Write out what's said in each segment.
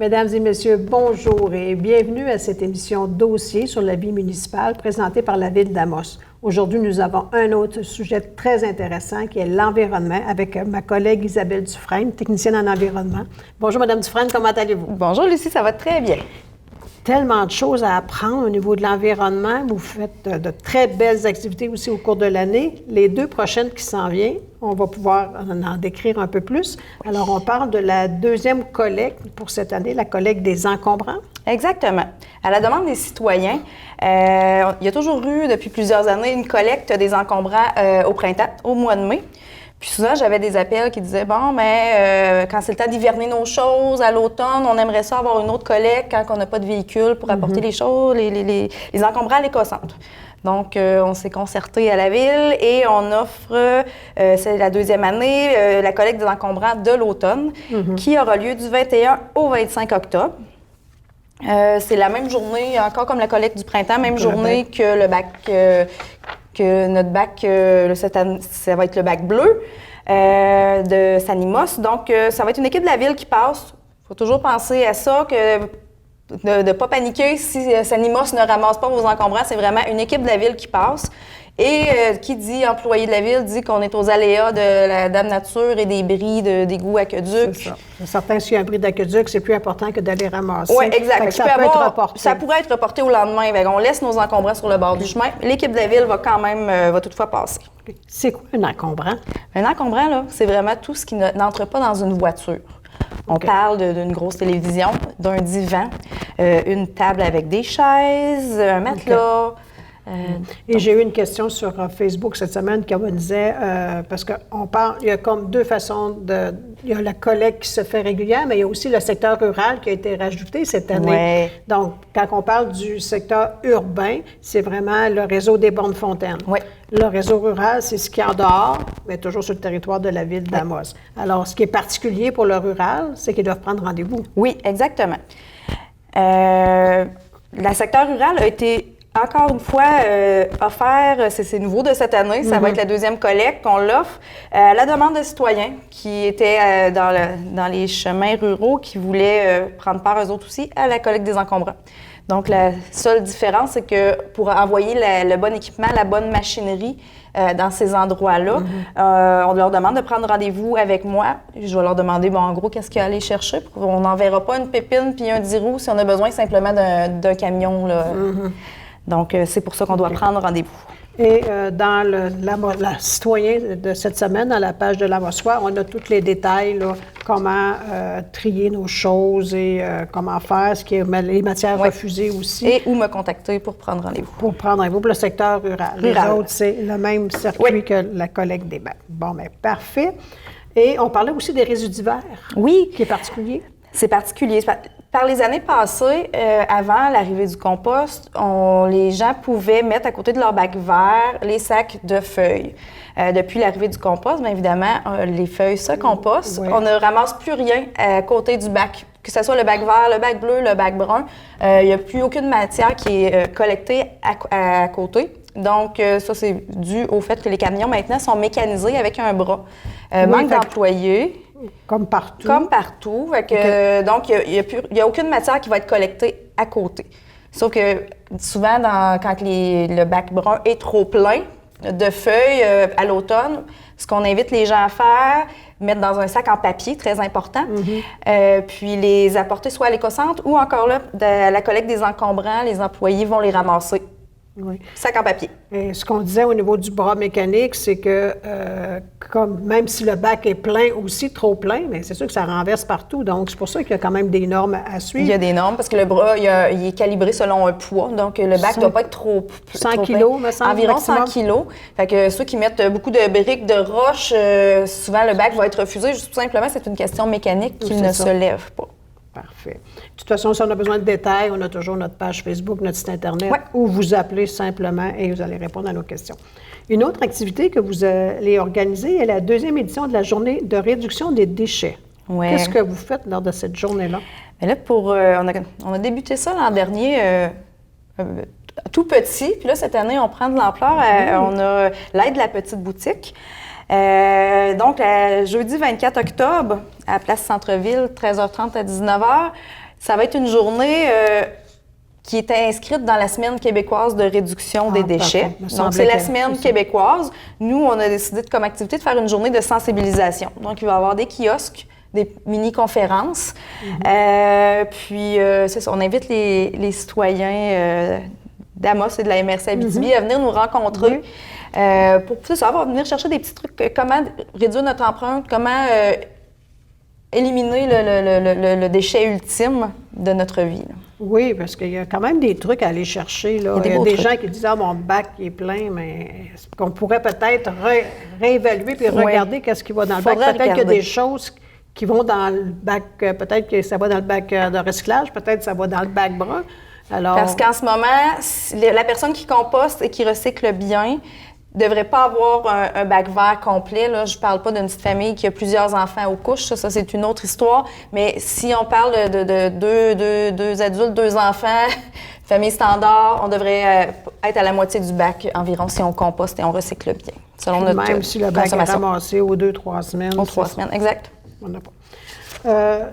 Mesdames et messieurs, bonjour et bienvenue à cette émission Dossier sur la vie municipale présentée par la Ville d'Amos. Aujourd'hui, nous avons un autre sujet très intéressant qui est l'environnement avec ma collègue Isabelle Dufresne, technicienne en environnement. Bonjour Madame Dufresne, comment allez-vous? Bonjour Lucie, ça va très bien. Tellement de choses à apprendre au niveau de l'environnement. Vous faites de très belles activités aussi au cours de l'année. Les 2 prochaines qui s'en viennent, on va pouvoir en décrire un peu plus. Alors, on parle de la 2e collecte pour cette année, la collecte des encombrants. Exactement. À la demande des citoyens, il y a toujours eu, depuis plusieurs années, une collecte des encombrants au printemps, au mois de mai. Puis souvent, j'avais des appels qui disaient, bon, mais quand c'est le temps d'hiverner nos choses, à l'automne, on aimerait ça avoir une autre collecte quand on n'a pas de véhicule pour apporter les choses, les encombrants à l'éco-centre. Donc, on s'est concerté à la Ville et on offre, c'est la 2e année, la collecte des encombrants de l'automne qui aura lieu du 21 au 25 octobre. C'est la même journée, encore comme la collecte du printemps, même journée que le bac, que notre bac, cette année, ça va être le bac bleu de Sanimos. Donc, ça va être une équipe de la Ville qui passe. Il faut toujours penser à ça, de ne pas paniquer si Sanimos ne ramasse pas vos encombrants. C'est vraiment une équipe de la Ville qui passe. Et qui dit employé de la Ville dit qu'on est aux aléas de la dame nature et des bris d'égouts aqueducs. C'est ça. Certains, s'il y a un bris d'aqueduc, c'est plus important que d'aller ramasser. Oui, exact. Ça peut être reporté. Ça pourrait être reporté au lendemain. On laisse nos encombrants sur le bord du chemin. L'équipe de la Ville va quand même, va toutefois passer. C'est quoi un encombrant? Un encombrant, là, c'est vraiment tout ce qui n'entre pas dans une voiture. On parle d'une grosse télévision, d'un divan, une table avec des chaises, un matelas. Et j'ai eu une question sur Facebook cette semaine qui me disait, parce qu'on parle, il y a comme 2 façons il y a la collecte qui se fait régulière, mais il y a aussi le secteur rural qui a été rajouté cette année. Ouais. Donc, quand on parle du secteur urbain, c'est vraiment le réseau des bornes fontaines. Ouais. Le réseau rural, c'est ce qui est en dehors, mais toujours sur le territoire de la ville d'Amos. Alors, ce qui est particulier pour le rural, c'est qu'ils doivent prendre rendez-vous. Oui, exactement. Le secteur rural a été encore une fois offert, c'est nouveau de cette année, ça va être la 2e collecte qu'on l'offre, à la demande de citoyens qui étaient dans les chemins ruraux, qui voulaient prendre part eux autres aussi à la collecte des encombrants. Donc, la seule différence, c'est que pour envoyer le bon équipement, la bonne machinerie dans ces endroits-là, on leur demande de prendre rendez-vous avec moi. Je vais leur demander, en gros, qu'est-ce qu'il y a à aller chercher. On n'enverra pas une pépine puis un 10 roues si on a besoin simplement d'un camion, là. Donc, c'est pour ça qu'on doit prendre rendez-vous. Et dans la citoyen de cette semaine, dans la page de l'Amossois, on a tous les détails, là, comment trier nos choses et comment faire, ce qui est les matières refusées aussi. Et où me contacter pour prendre rendez-vous. Pour prendre rendez-vous pour le secteur rural. Les autres, c'est le même circuit que la collecte des bacs. Bon, bien, parfait. Et on parlait aussi des résidus verts. Oui. Qui est particulier. C'est particulier. Par les années passées, avant l'arrivée du compost, les gens pouvaient mettre à côté de leur bac vert les sacs de feuilles. Depuis l'arrivée du compost, bien évidemment, les feuilles se compostent. On ne ramasse plus rien à côté du bac, que ce soit le bac vert, le bac bleu, le bac brun. Il n'y a plus aucune matière qui est collectée à côté. Donc, ça, c'est dû au fait que les camions, maintenant, sont mécanisés avec un bras. Manque d'employés. Comme partout. Comme partout. Fait que, donc, il n'y a aucune matière qui va être collectée à côté. Sauf que souvent, quand le bac brun est trop plein de feuilles à l'automne, ce qu'on invite les gens à faire, mettre dans un sac en papier, très important, puis les apporter soit à l'éco-centre ou encore là, à la collecte des encombrants, les employés vont les ramasser. Oui. Sac en papier. Et ce qu'on disait au niveau du bras mécanique, c'est que même si le bac est plein aussi, trop plein, mais c'est sûr que ça renverse partout. Donc, c'est pour ça qu'il y a quand même des normes à suivre. Il y a des normes parce que le bras, il est calibré selon un poids. Donc, le bac ne doit pas être trop 100 kilos, me semble. Environ maximum. 100 kilos. Fait que ceux qui mettent beaucoup de briques, de roches, souvent le bac va être refusé. Juste tout simplement, c'est une question mécanique qui ne se lève pas. Parfait. De toute façon, si on a besoin de détails, on a toujours notre page Facebook, notre site Internet, ou vous appelez simplement et vous allez répondre à nos questions. Une autre activité que vous allez organiser est la 2e édition de la journée de réduction des déchets. Ouais. Qu'est-ce que vous faites lors de cette journée-là? Bien là, on a débuté ça l'an dernier tout petit. Puis là, cette année, on prend de l'ampleur. On a l'aide de la petite boutique. Donc, jeudi 24 octobre, à Place Centre-Ville, 13h30 à 19h, Ça va être une journée qui était inscrite dans la Semaine québécoise de réduction des déchets. Donc, c'est la Semaine québécoise. Nous, on a décidé comme activité de faire une journée de sensibilisation. Donc, il va y avoir des kiosques, des mini-conférences. Puis, c'est ça, on invite les citoyens d'Amos et de la MRC Abitibi à venir nous rencontrer pour ça, on va venir chercher des petits trucs, comment réduire notre empreinte, comment éliminer le déchet ultime de notre vie. Là. Oui, parce qu'il y a quand même des trucs à aller chercher. Là. Il y a des gens qui disent « Ah, mon bac est plein », mais qu'on pourrait peut-être réévaluer puis regarder qu'est-ce qui va dans le bac. Peut-être qu'il y a des choses qui vont dans le bac, peut-être que ça va dans le bac de recyclage, peut-être que ça va dans le bac brun. Alors... Parce qu'en ce moment, la personne qui composte et qui recycle bien ne devrait pas avoir un bac vert complet. Là. Je ne parle pas d'une petite famille qui a plusieurs enfants aux couches. Ça c'est une autre histoire. Mais si on parle de deux adultes, 2 enfants, famille standard, on devrait être à la moitié du bac environ si on composte et on recycle bien, selon notre même si le bac est ramassé aux 2-3 semaines. Aux 3 semaines, exact. On n'a pas.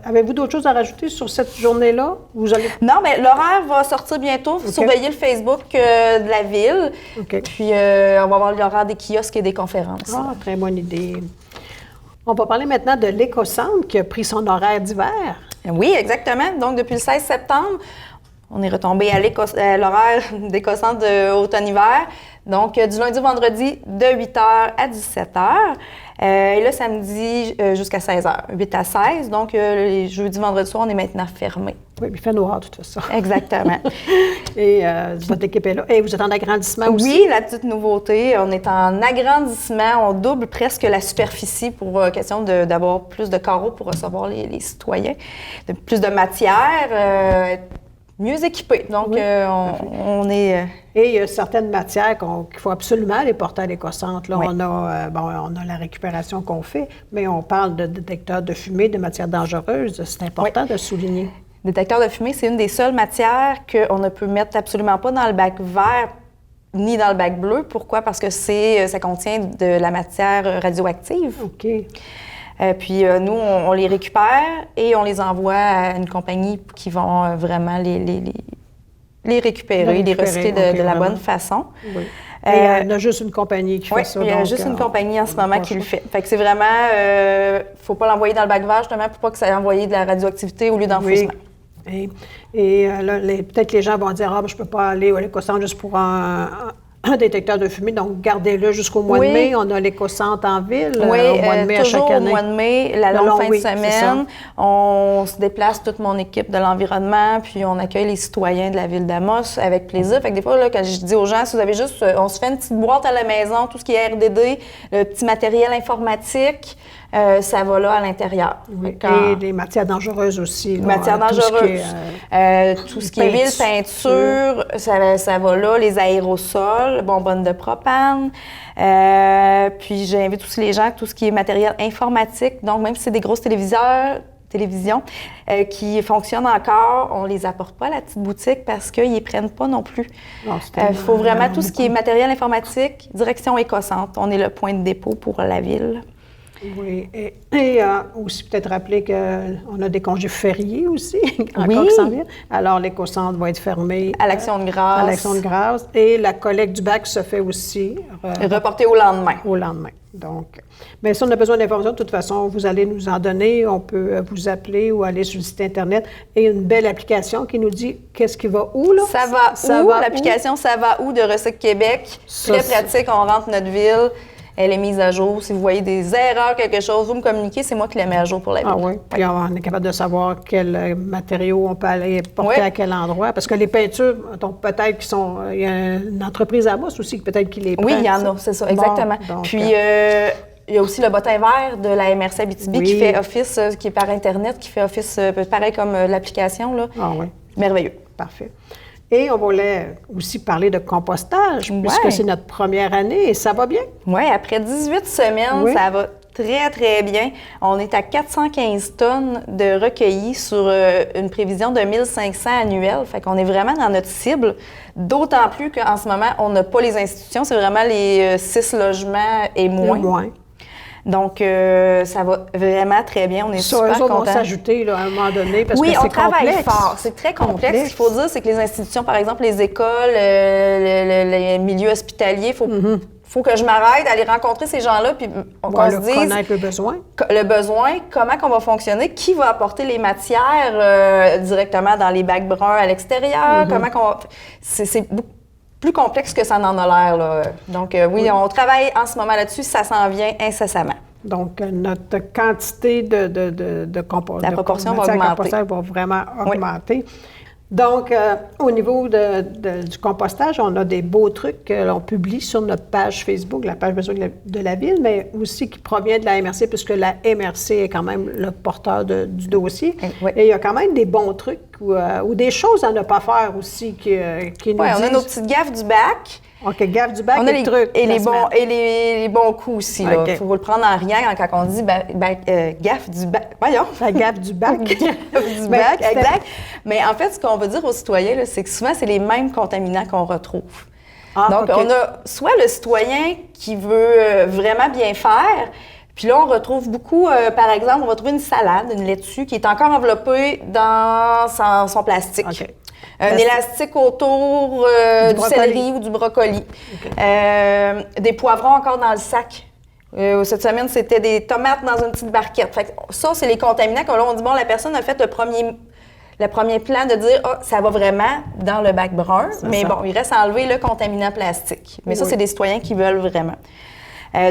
Avez-vous d'autres choses à rajouter sur cette journée-là? Non, mais l'horaire va sortir bientôt. Surveillez le Facebook de la ville. Puis, on va voir l'horaire des kiosques et des conférences. Ah, très bonne idée. On va parler maintenant de l'Écocentre qui a pris son horaire d'hiver. Oui, exactement. Donc, depuis le 16 septembre, on est retombé à l'horaire d'Écocentre de automne-hiver. Donc, du lundi au vendredi, de 8h à 17h. Et le samedi, jusqu'à 16h, 8 à 16. Donc, les jeudis, vendredi soir, on est maintenant fermé. Oui, mais il fait noir de toute façon. Exactement. Et votre équipe est là. Et vous êtes en agrandissement aussi? Oui, la petite nouveauté, on est en agrandissement. On double presque la superficie pour question d'avoir plus de carreaux pour recevoir les citoyens, plus de matière. Mieux équipés. Donc, on est... Et il y a certaines matières qu'il faut absolument aller porter à l'Écocentre. Là, on a la récupération qu'on fait, mais on parle de détecteurs de fumée, de matières dangereuses. C'est important de souligner. Détecteur de fumée, c'est une des seules matières qu'on ne peut mettre absolument pas dans le bac vert ni dans le bac bleu. Pourquoi? Parce que ça contient de la matière radioactive. OK. Puis nous, on les récupère et on les envoie à une compagnie qui vont vraiment les récupérer, les recycler de la bonne façon. Oui. Et il y a juste une compagnie qui fait ça. Oui, il y a juste une compagnie en ce moment qui le fait. Fait que c'est vraiment, faut pas l'envoyer dans le bac vert justement pour pas que ça ait envoyé de la radioactivité au lieu d'enfouissement. Oui. Et là, peut-être les gens vont dire « Ah, je peux pas aller à l'Écocentre juste pour un détecteur de fumée, donc gardez-le jusqu'au mois de mai. On a l'Écocentre en ville au mois de mai à chaque année. Au mois de mai, la longue fin de semaine. On se déplace, toute mon équipe de l'environnement, puis on accueille les citoyens de la ville d'Amos avec plaisir. Fait que des fois, là, quand je dis aux gens, si vous avez juste, on se fait une petite boîte à la maison, tout ce qui est RDD, le petit matériel informatique, ça va là à l'intérieur. Oui. Et les matières dangereuses aussi. Les matières dangereuses. Tout ce qui est huile, peinture, ça va là, les aérosols, bonbonnes de propane. Puis j'invite aussi les gens, tout ce qui est matériel informatique. Donc, même si c'est des grosses télévisions qui fonctionnent encore, on les apporte pas à la petite boutique parce qu'ils ne les prennent pas non plus. Il faut vraiment tout ce qui est matériel informatique, direction Écocentre. On est le point de dépôt pour la ville. Oui, et aussi peut-être rappeler qu'on a des congés fériés aussi, encore qui s'en viennent. Alors, l'Écocentre va être fermé. À l'Action de grâce. À l'Action de grâce. Et la collecte du bac se fait aussi. Reportée au lendemain. Au lendemain. Donc, mais si on a besoin d'informations, de toute façon, vous allez nous en donner. On peut vous appeler ou aller sur le site Internet. Et une belle application qui nous dit qu'est-ce qui va où, là? Ça va où? L'application Ça va où de Recycle Québec. Très pratique. On rentre notre ville. Elle est mise à jour. Si vous voyez des erreurs, quelque chose, vous me communiquez, c'est moi qui la mets à jour pour la ville. Ah oui, puis on est capable de savoir quels matériaux on peut aller porter à quel endroit. Parce que les peintures, donc peut-être qu'ils sont... Il y a une entreprise à Amos aussi peut-être qui les prend. Oui, il y en a, c'est ça, exactement. Bon, donc, puis, il y a aussi le bottin vert de la MRC Abitibi qui fait office, qui est par Internet, qui fait office pareil comme l'application. Là. Ah oui. Merveilleux. Parfait. Et on voulait aussi parler de compostage, puisque c'est notre première année et ça va bien. Oui, après 18 semaines, ça va très, très bien. On est à 415 tonnes de recueillis sur une prévision de 1500 annuels. Fait qu'on est vraiment dans notre cible, d'autant plus qu'en ce moment, on n'a pas les institutions. C'est vraiment les 6 logements et moins. Donc, ça va vraiment très bien. On est super contents. Eux autres vont s'ajouter là, à un moment donné parce que c'est complexe. Oui, on travaille fort. C'est très complexe. Ce qu'il faut dire, c'est que les institutions, par exemple, les écoles, les milieux hospitaliers, faut que je m'arrête d'aller rencontrer ces gens-là, puis qu'on se dise... connaître le besoin. Le besoin, comment qu'on va fonctionner, qui va apporter les matières directement dans les bacs bruns à l'extérieur, comment qu'on va... C'est beaucoup plus complexe que ça n'en a l'air, là. Donc, oui, on travaille en ce moment là-dessus, ça s'en vient incessamment. Donc, notre quantité de compost, la proportion va augmenter. Va vraiment augmenter. Donc, au niveau du compostage, on a des beaux trucs que l'on publie sur notre page Facebook, la page Facebook de la Ville, mais aussi qui provient de la MRC, puisque la MRC est quand même le porteur du dossier. Oui. Et il y a quand même des bons trucs ou des choses à ne pas faire aussi qui nous disent... on a nos petites gaffes du bac. OK, gaffe du bac on a les trucs. Et les bons coups aussi. Il faut le prendre en rien quand on dit gaffe du bac. Voyons. La gaffe du bac. Gaffe du bac, exact. Mais en fait, ce qu'on veut dire aux citoyens, là, c'est que souvent, c'est les mêmes contaminants qu'on retrouve. Donc, on a soit le citoyen qui veut vraiment bien faire, puis là, on retrouve beaucoup, par exemple, on va trouver une salade, une laitue qui est encore enveloppée dans son plastique. Okay. Un élastique autour du céleri ou du brocoli. Des poivrons encore dans le sac. Cette semaine, c'était des tomates dans une petite barquette. Fait que ça, c'est les contaminants. Là, on dit, bon, la personne a fait le premier plan de dire, ça va vraiment dans le bac brun. Mais bon, il reste à enlever le contaminant plastique. Mais ça, c'est des citoyens qui veulent vraiment.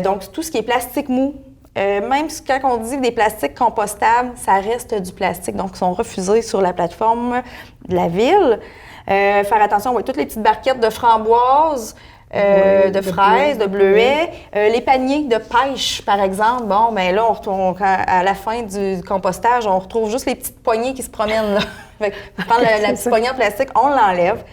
Donc, tout ce qui est plastique mou, même quand on dit des plastiques compostables, ça reste du plastique. Donc, ils sont refusés sur la plateforme de la Ville. Faire attention, toutes les petites barquettes de framboises, de fraises, de bleuets. Les paniers de pêche, par exemple. Bon, bien là, à la fin du compostage, on retrouve juste les petites poignées qui se promènent. Là. Fait que, prendre la petite poignée en plastique, on l'enlève.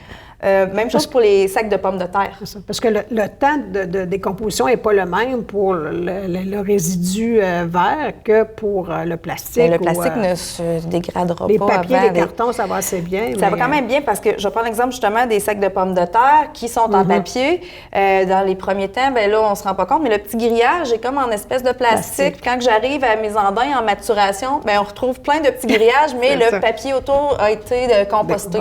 Même chose pour les sacs de pommes de terre. Parce que le temps de décomposition n'est pas le même pour le résidu vert que pour le plastique. Mais le plastique ne se dégradera les pas papiers, avant. les cartons, ça va assez bien. Ça va quand même bien parce que je vais prendre l'exemple justement des sacs de pommes de terre qui sont en papier. Dans les premiers temps, bien là, on ne se rend pas compte, mais le petit grillage est comme en espèce de plastique. Quand j'arrive à mes andins en maturation, bien, on retrouve plein de petits grillages, mais le papier autour a été composté,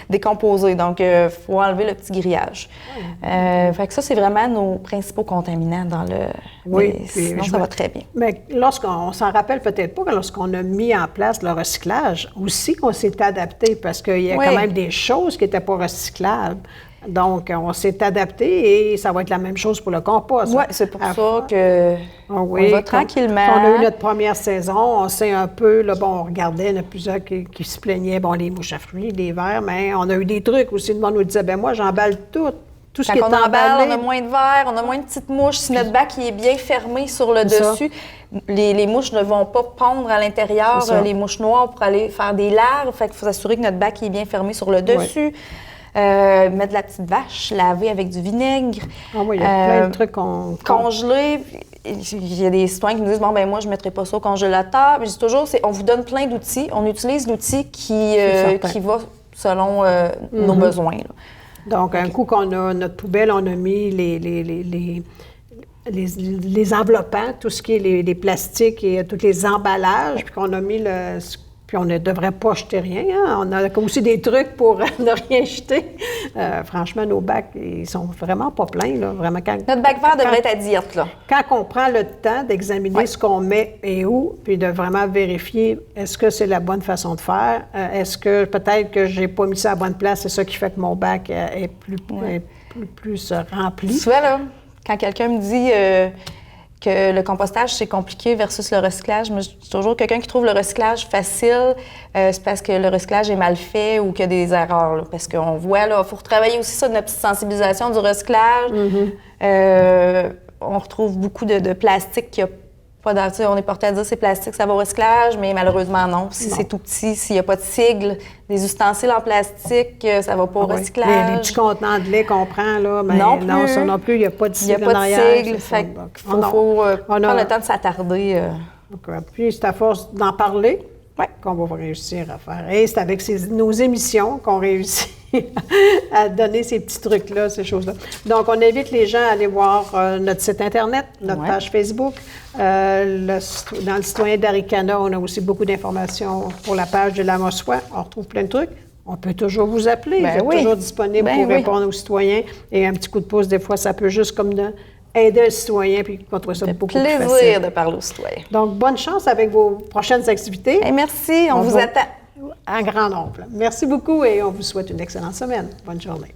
décomposé. Donc, il faut enlever le petit grillage. Fait que ça, c'est vraiment nos principaux contaminants dans le... sinon, ça va très bien. Mais lorsqu'on s'en rappelle peut-être pas, lorsqu'on a mis en place le recyclage, aussi qu'on s'est adapté parce qu'il y a quand même des choses qui n'étaient pas recyclables. Donc, on s'est adapté et ça va être la même chose pour le compost. Oui, c'est pour ça que on va tranquillement. On a eu notre première saison, on sait un peu, là, bon, on regardait, il y en a plusieurs qui se plaignaient, bon, les mouches à fruits, les vers, mais on a eu des trucs aussi. Le monde nous disait, moi, j'emballe tout ce qui est emballé. On a moins de verre, on a moins de petites mouches. Si notre bac est bien fermé sur le dessus, les mouches ne vont pas pondre à l'intérieur, les mouches noires pour aller faire des larves. Fait qu'il faut s'assurer que notre bac est bien fermé sur le dessus. Mettre de la petite vache, laver avec du vinaigre. Il y a plein de trucs congeler. Il y a des citoyens qui me disent, moi, je ne mettrai pas ça au congélateur. Je dis toujours, on vous donne plein d'outils. On utilise l'outil qui va selon nos besoins. Là. Donc, un coup qu'on a notre poubelle, on a mis les enveloppants, tout ce qui est les plastiques et tous les emballages, puis qu'on a mis puis on ne devrait pas jeter rien. Hein? On a aussi des trucs pour ne rien jeter. Franchement, nos bacs, ils sont vraiment pas pleins. Là. Vraiment, notre bac vert devrait être à diète. Là. Quand on prend le temps d'examiner ce qu'on met et où, puis de vraiment vérifier est-ce que c'est la bonne façon de faire, est-ce que peut-être que j'ai pas mis ça à la bonne place, c'est ça qui fait que mon bac est plus rempli. Tu vois, là, quand quelqu'un me dit... que le compostage, c'est compliqué versus le recyclage. Moi, je dis toujours, quelqu'un qui trouve le recyclage facile, c'est parce que le recyclage est mal fait ou qu'il y a des erreurs. Là, parce qu'on voit, il faut retravailler aussi ça, notre petite sensibilisation du recyclage. On retrouve beaucoup de plastique qui a pas dans, on est porté à dire c'est plastique, ça va au recyclage, mais malheureusement non. Si c'est tout petit, s'il n'y a pas de sigle, des ustensiles en plastique, ça va pas au recyclage. Les petits contenants de lait qu'on prend, là, mais non, ça non plus, il n'y a pas de sigle. Il n'y a pas de sigle, fait qu'il faut prendre le temps de s'attarder. Puis c'est à force d'en parler qu'on va réussir à faire. Et c'est avec nos émissions qu'on réussit à donner ces petits trucs-là, ces choses-là. Donc, on invite les gens à aller voir notre site Internet, notre page Facebook. Dans le citoyen d'Aricana, on a aussi beaucoup d'informations pour la page de la Mossoie. On retrouve plein de trucs. On peut toujours vous appeler. Vous êtes toujours disponible pour répondre aux citoyens. Et un petit coup de pouce, des fois, ça peut juste comme aider un citoyen, puis qu'on trouve ça beaucoup plus facile. Plaisir de parler aux citoyens. Donc, bonne chance avec vos prochaines activités. Et merci, on vous attend. En grand nombre. Merci beaucoup et on vous souhaite une excellente semaine. Bonne journée.